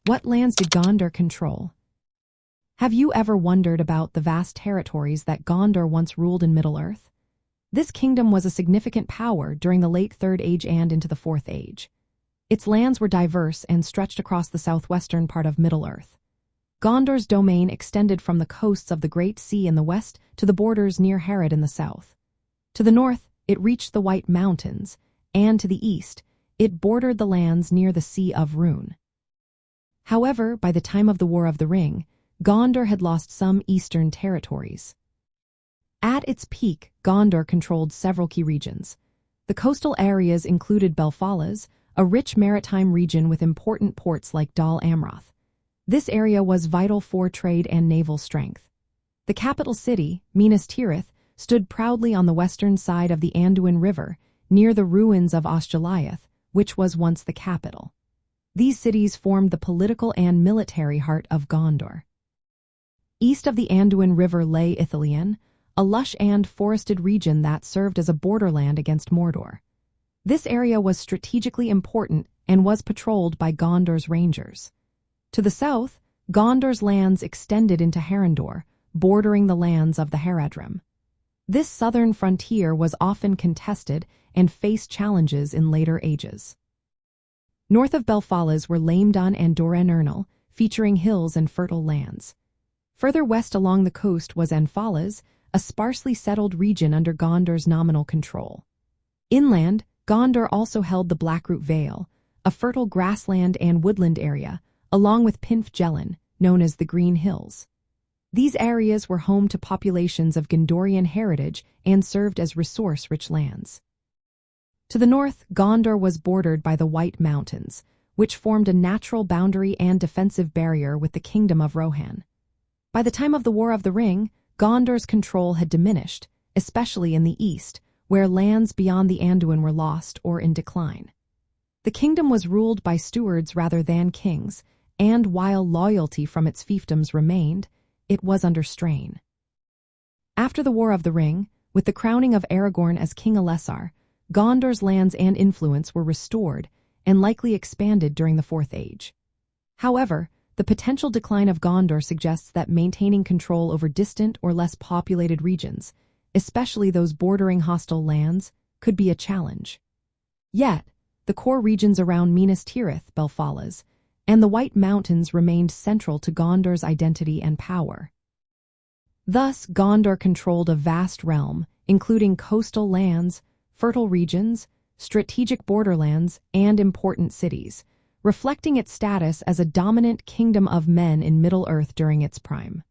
What lands did Gondor control? Have you ever wondered about the vast territories that Gondor once ruled in Middle-earth? This kingdom was a significant power during the late Third Age and into the Fourth Age. Its lands were diverse and stretched across the southwestern part of Middle-earth. Gondor's domain extended from the coasts of the Great Sea in the west to the borders near Harad in the south. To the north, it reached the White Mountains, and to the east, it bordered the lands near the Sea of Rhûn. However, by the time of the War of the Ring, Gondor had lost some eastern territories. At its peak, Gondor controlled several key regions. The coastal areas included Belfalas, a rich maritime region with important ports like Dal Amroth. This area was vital for trade and naval strength. The capital city, Minas Tirith, stood proudly on the western side of the Anduin River, near the ruins of Osgiliath, which was once the capital. These cities formed the political and military heart of Gondor. East of the Anduin River lay Ithilien, a lush and forested region that served as a borderland against Mordor. This area was strategically important and was patrolled by Gondor's rangers. To the south, Gondor's lands extended into Harandor, bordering the lands of the Haradrim. This southern frontier was often contested and faced challenges in later ages. North of Belfalas were Laimdon and Dor Ernil, featuring hills and fertile lands. Further west along the coast was Anfalas, a sparsely settled region under Gondor's nominal control. Inland, Gondor also held the Blackroot Vale, a fertile grassland and woodland area, along with Pinf Gelin, known as the Green Hills. These areas were home to populations of Gondorian heritage and served as resource-rich lands. To the north, Gondor was bordered by the White Mountains, which formed a natural boundary and defensive barrier with the Kingdom of Rohan. By the time of the War of the Ring, Gondor's control had diminished, especially in the east, where lands beyond the Anduin were lost or in decline. The kingdom was ruled by stewards rather than kings, and while loyalty from its fiefdoms remained, it was under strain. After the War of the Ring, with the crowning of Aragorn as King Elessar, Gondor's lands and influence were restored and likely expanded during the Fourth Age. However, the potential decline of Gondor suggests that maintaining control over distant or less populated regions, especially those bordering hostile lands, could be a challenge. Yet, the core regions around Minas Tirith, Belfalas, and the White Mountains remained central to Gondor's identity and power. Thus, Gondor controlled a vast realm, including coastal lands, fertile regions, strategic borderlands, and important cities, reflecting its status as a dominant kingdom of men in Middle-earth during its prime.